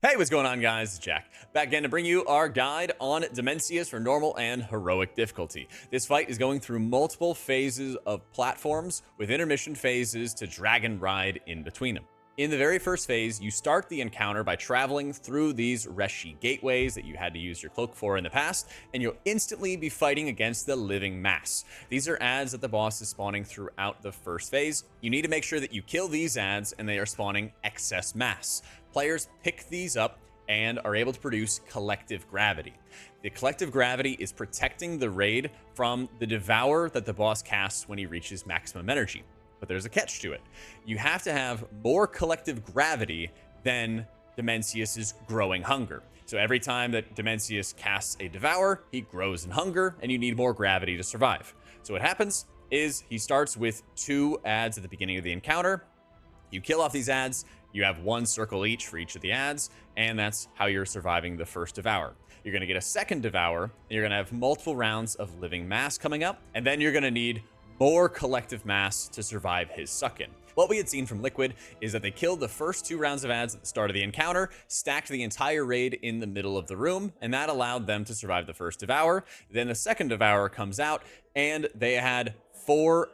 Hey, what's going on, guys? It's Jack, back again to bring you our guide on Dimensius for normal and heroic difficulty. This fight is going through multiple phases of platforms with intermission phases to dragon ride in between them. In the very first phase, you start the encounter by traveling through these Reshi gateways that you had to use your cloak for in the past, and you'll instantly be fighting against the living mass. These are ads that the boss is spawning throughout the first phase. You need to make sure that you kill these ads and they are spawning excess mass. Players pick these up and are able to produce collective gravity. The collective gravity is protecting the raid from the devour that the boss casts when he reaches maximum energy. But there's a catch to it. You have to have more collective gravity than Dimensius's growing hunger. So every time that Dimensius casts a devour, he grows in hunger, and you need more gravity to survive. So what happens is he starts with 2 ads at the beginning of the encounter. You kill off these ads, you have 1 circle each for each of the ads, and that's how you're surviving the first devour. You're going to get a second devour, and you're going to have multiple rounds of living mass coming up, and then you're going to need more collective mass to survive his suck-in. What we had seen from Liquid is that they killed the first 2 rounds of ads at the start of the encounter, stacked the entire raid in the middle of the room, and that allowed them to survive the first devour. Then the second devour comes out, and they had 4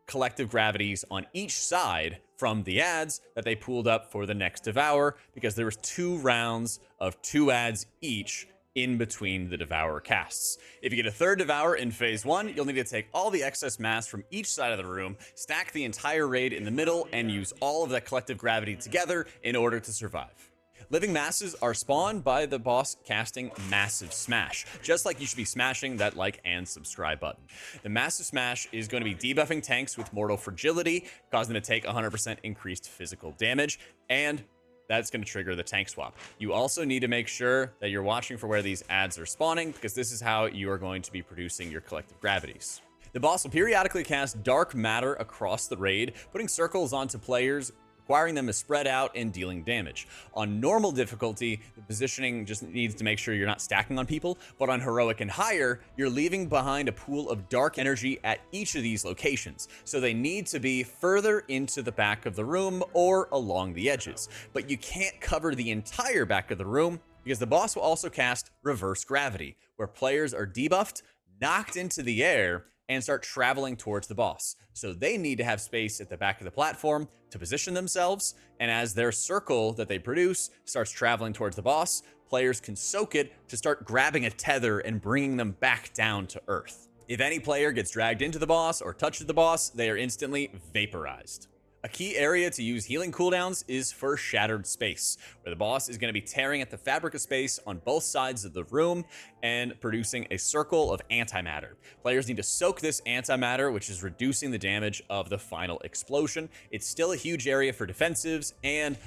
collective gravities on each side from the ads that they pooled up for the next devour, because there was 2 rounds of 2 ads each in between the devour casts. If you get a third devour in phase 1, you'll need to take all the excess mass from each side of the room, stack the entire raid in the middle, and use all of that collective gravity together in order to survive. Living masses are spawned by the boss casting Massive Smash, just like you should be smashing that like and subscribe button. The Massive Smash is going to be debuffing tanks with mortal fragility, causing them to take 100% increased physical damage, and that's going to trigger the tank swap. You also need to make sure that you're watching for where these ads are spawning, because this is how you are going to be producing your collective gravities. The boss will periodically cast dark matter across the raid, putting circles onto players, requiring them to spread out and dealing damage. On normal difficulty, the positioning just needs to make sure you're not stacking on people, but on heroic and higher, you're leaving behind a pool of dark energy at each of these locations, so they need to be further into the back of the room or along the edges. But you can't cover the entire back of the room, because the boss will also cast Reverse Gravity, where players are debuffed, knocked into the air, and start traveling towards the boss. So they need to have space at the back of the platform to position themselves, and as their circle that they produce starts traveling towards the boss, players can soak it to start grabbing a tether and bringing them back down to earth. If any player gets dragged into the boss or touches the boss, they are instantly vaporized. A key area to use healing cooldowns is for Shattered Space, where the boss is going to be tearing at the fabric of space on both sides of the room and producing a circle of antimatter. Players need to soak this antimatter, which is reducing the damage of the final explosion. It's still a huge area for defensives and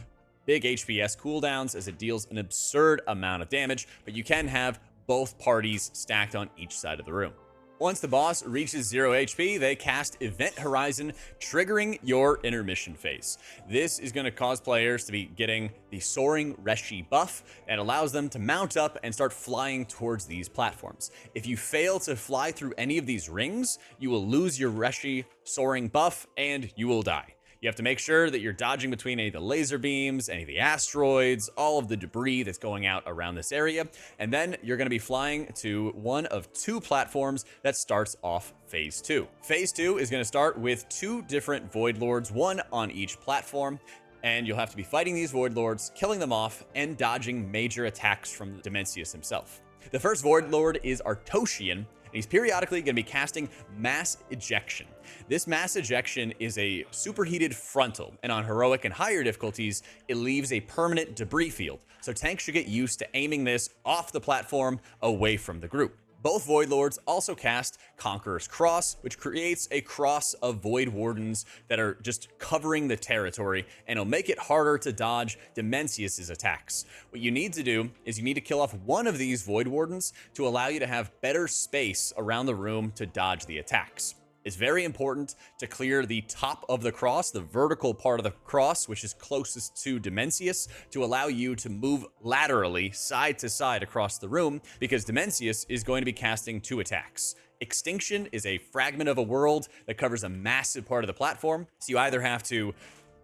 big HPS cooldowns, as it deals an absurd amount of damage, but you can have both parties stacked on each side of the room. Once the boss reaches 0 HP, they cast Event Horizon, triggering your intermission phase. This is going to cause players to be getting the Soaring Reshi buff and allows them to mount up and start flying towards these platforms. If you fail to fly through any of these rings, you will lose your Reshi Soaring buff and you will die. You have to make sure that you're dodging between any of the laser beams, any of the asteroids, all of the debris that's going out around this area, and then you're going to be flying to one of 2 platforms that starts off Phase 2. Phase 2 is going to start with 2 different Void Lords, 1 on each platform, and you'll have to be fighting these Void Lords, killing them off, and dodging major attacks from Dimensius himself. The first Void Lord is Artosian, and he's periodically going to be casting Mass Ejection. This Mass Ejection is a superheated frontal, and on heroic and higher difficulties, it leaves a permanent debris field, so tanks should get used to aiming this off the platform away from the group. Both Void Lords also cast Conqueror's Cross, which creates a cross of Void Wardens that are just covering the territory, and it'll make it harder to dodge Dimensius's attacks. What you need to do is you need to kill off one of these Void Wardens to allow you to have better space around the room to dodge the attacks. It's very important to clear the top of the cross, the vertical part of the cross, which is closest to Dimensius, to allow you to move laterally side to side across the room, because Dimensius is going to be casting 2 attacks. Extinction is a fragment of a world that covers a massive part of the platform, so you either have to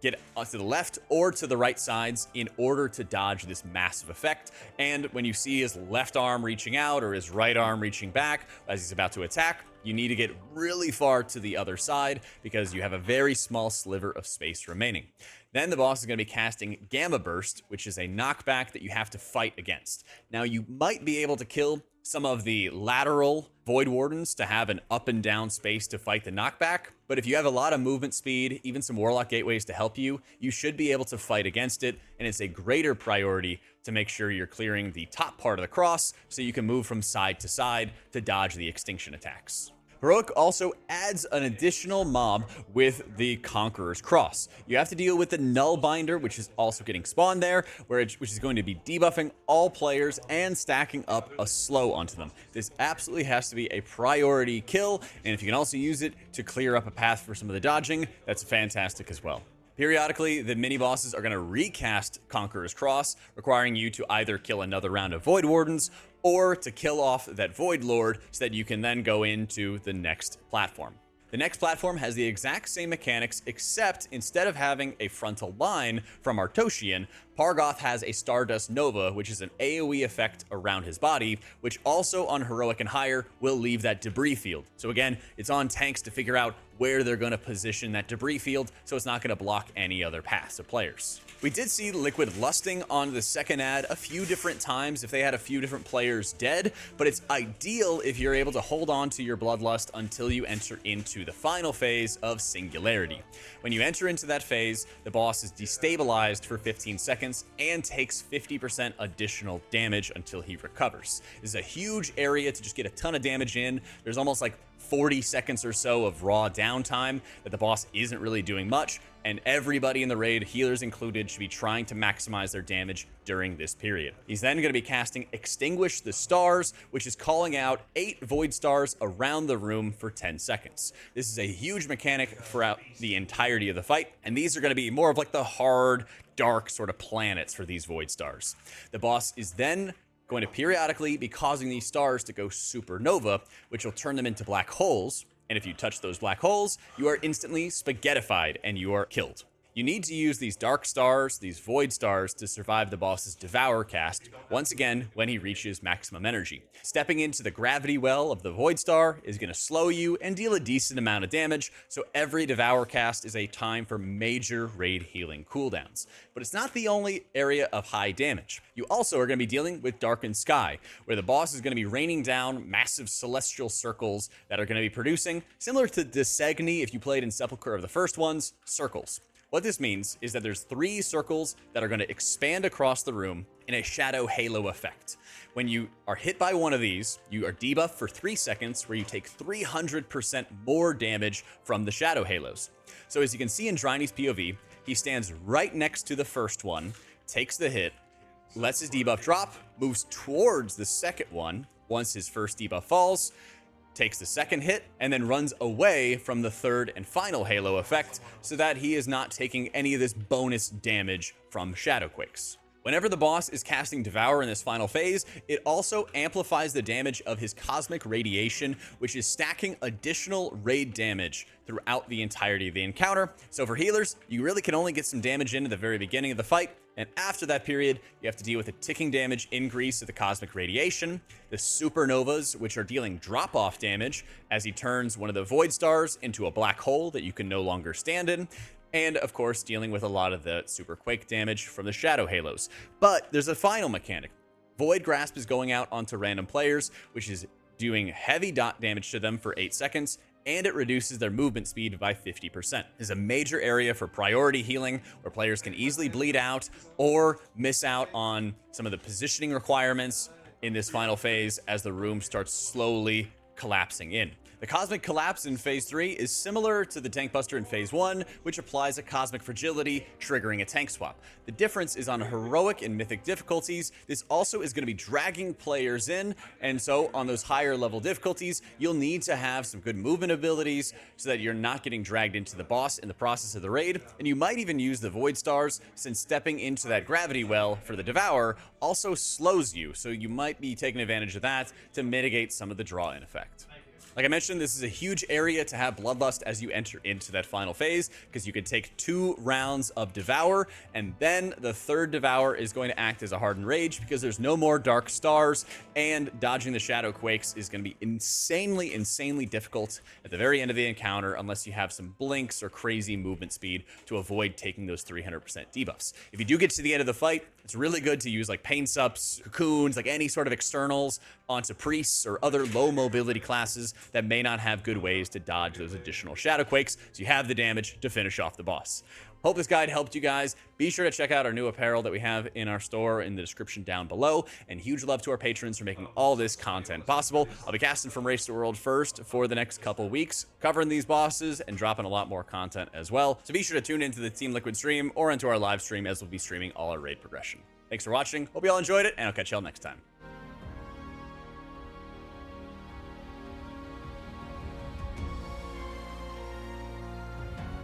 get to the left or to the right sides in order to dodge this massive effect. And when you see his left arm reaching out or his right arm reaching back as he's about to attack, you need to get really far to the other side because you have a very small sliver of space remaining. Then the boss is going to be casting Gamma Burst, which is a knockback that you have to fight against. Now, you might be able to kill some of the lateral Void Wardens to have an up and down space to fight the knockback, but if you have a lot of movement speed, even some Warlock Gateways to help you, you should be able to fight against it, and it's a greater priority to make sure you're clearing the top part of the cross so you can move from side to side to dodge the extinction attacks. Heroic also adds an additional mob with the Conqueror's Cross. You have to deal with the Nullbinder, which is also getting spawned there, which is going to be debuffing all players and stacking up a slow onto them. This absolutely has to be a priority kill, and if you can also use it to clear up a path for some of the dodging, that's fantastic as well. Periodically, the mini-bosses are going to recast Conqueror's Cross, requiring you to either kill another round of Void Wardens or to kill off that Void Lord so that you can then go into the next platform. The next platform has the exact same mechanics, except instead of having a frontal line from Artosian, Pargoth has a Stardust Nova, which is an AoE effect around his body, which also on Heroic and higher will leave that debris field. So again, it's on tanks to figure out where they're going to position that debris field so it's not going to block any other paths of players. We did see Liquid lusting on the second ad a few different times if they had a few different players dead, but it's ideal if you're able to hold on to your Bloodlust until you enter into the final phase of Singularity. When you enter into that phase, the boss is destabilized for 15 seconds and takes 50% additional damage until he recovers. This is a huge area to just get a ton of damage in. There's almost like 40 seconds or so of raw downtime that the boss isn't really doing much, and everybody in the raid, healers included, should be trying to maximize their damage during this period. He's then going to be casting Extinguish the Stars, which is calling out 8 Void Stars around the room for 10 seconds. This is a huge mechanic throughout the entirety of the fight, and these are going to be more of like the hard, dark sort of planets for these Void Stars. The boss is then going to periodically be causing these stars to go supernova, which will turn them into black holes. And if you touch those black holes, you are instantly spaghettified and you are killed. You need to use these dark stars, these void stars, to survive the boss's Devour cast, once again when he reaches maximum energy. Stepping into the gravity well of the void star is going to slow you and deal a decent amount of damage, so every Devour cast is a time for major raid healing cooldowns. But it's not the only area of high damage. You also are going to be dealing with Darkened Sky, where the boss is going to be raining down massive celestial circles that are going to be producing, similar to Desegni if you played in Sepulchre of the first ones, circles. What this means is that there's 3 circles that are going to expand across the room in a shadow halo effect. When you are hit by one of these, you are debuffed for 3 seconds, where you take 300% more damage from the shadow halos. So as you can see in Dryny's POV, he stands right next to the first one, takes the hit, lets his debuff drop, moves towards the second one once his first debuff falls, takes the second hit, and then runs away from the third and final halo effect so that he is not taking any of this bonus damage from Shadowquakes. Whenever the boss is casting Devour in this final phase, it also amplifies the damage of his Cosmic Radiation, which is stacking additional raid damage throughout the entirety of the encounter. So for healers, you really can only get some damage in at the very beginning of the fight, and after that period, you have to deal with a ticking damage increase of the Cosmic Radiation, the Supernovas, which are dealing drop-off damage as he turns one of the Void Stars into a black hole that you can no longer stand in, and of course dealing with a lot of the Super Quake damage from the Shadow Halos. But there's a final mechanic. Void Grasp is going out onto random players, which is doing heavy dot damage to them for 8 seconds, and it reduces their movement speed by 50%. This is a major area for priority healing, where players can easily bleed out or miss out on some of the positioning requirements in this final phase as the room starts slowly collapsing in. The Cosmic Collapse in Phase 3 is similar to the Tank Buster in Phase 1, which applies a Cosmic Fragility, triggering a tank swap. The difference is on Heroic and Mythic difficulties, this also is going to be dragging players in, and so on those higher level difficulties, you'll need to have some good movement abilities so that you're not getting dragged into the boss in the process of the raid, and you might even use the Void Stars, since stepping into that gravity well for the Devour also slows you, so you might be taking advantage of that to mitigate some of the draw-in effect. Like I mentioned, this is a huge area to have Bloodlust as you enter into that final phase, because you can take 2 rounds of Devour, and then the third Devour is going to act as a Hardened Rage because there's no more Dark Stars, and dodging the Shadow Quakes is going to be insanely difficult at the very end of the encounter unless you have some blinks or crazy movement speed to avoid taking those 300% debuffs. If you do get to the end of the fight, it's really good to use like Pain Sups, Cocoons, like any sort of externals onto priests or other low mobility classes that may not have good ways to dodge those additional Shadow Quakes, so you have the damage to finish off the boss. Hope this guide helped you guys. Be sure to check out our new apparel that we have in our store in the description down below. And huge love to our patrons for making all this content possible. I'll be casting from Race to World first for the next couple weeks, covering these bosses and dropping a lot more content as well. So be sure to tune into the Team Liquid stream or into our live stream, as we'll be streaming all our raid progression. Thanks for watching. Hope you all enjoyed it, and I'll catch y'all next time.